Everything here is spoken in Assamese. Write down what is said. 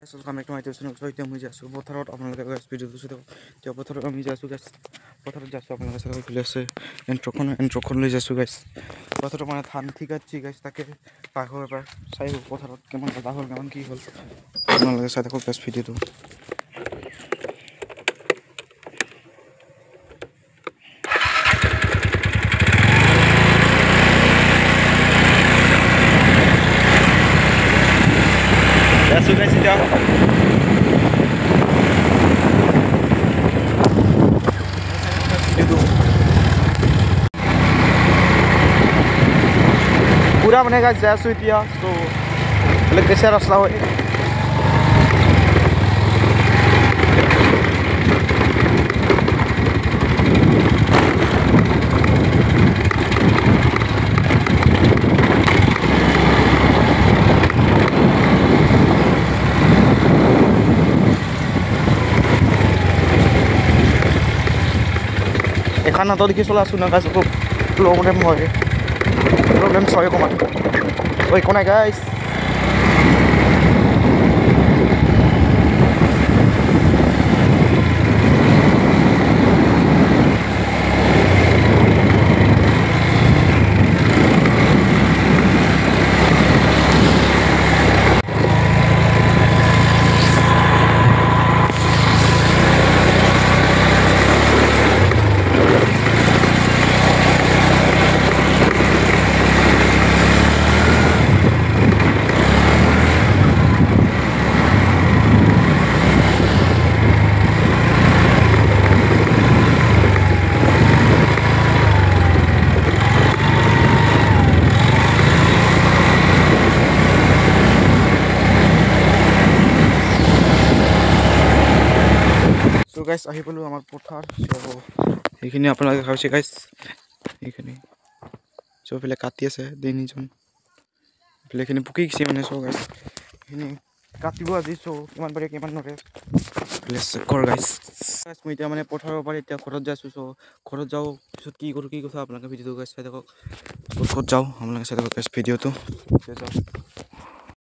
আমি একটু মাইতে এতিয়া মই যাইছোঁ পথাৰত আপোনালোকে ভিডিঅ'টো চাই থাকক এতিয়া পথাৰত আমি যাইছোঁ গাইছ পথাৰত যাইছোঁ আপোনালোকে চাই খুলি আছে এণ্ট্ৰখন লৈ যাইছোঁ গাইছ পথাৰত মানে ধান ঠিক আছে গাইছ তাকে পাঘৰ এবাৰ চাই পথাৰত কিমান কথা হ'ল কিমান কি হ'ল আপোনালোকে চাই থাকক গাইছ ভিডিঅ'টো যাইছোঁ গাইছ এতিয়া पूरा बनेगा जैसो इतिहास तो मतलब कैसे रास्ता हो এখান তো দেখি চলা শুনা গাছ প্রবলেম হয় problem sorry kok woi kok guys গাইছ আহি পালো আমাৰ পথাৰ এইখিনি আপোনালোকে খাইছে গাইছ এইখিনি চবফালে কাটি আছে তিনিজন এইখিনি পুকি গৈছে মানে চব গাইছ এইখিনি কাটিব আজি কিমান পাৰে কিমান নৰে ঘৰ গাইছ মই এতিয়া মানে পথাৰৰ পৰা এতিয়া ঘৰত যাইছোঁ ঘৰত যাওঁ পিছত কি কৰোঁ কি কথা আপোনালোকে ভিডিঅ'টো গাইছ চাই থাকক ক'ত যাওঁ আপোনালোকে চাই থাকক গাইছ ভিডিঅ'টো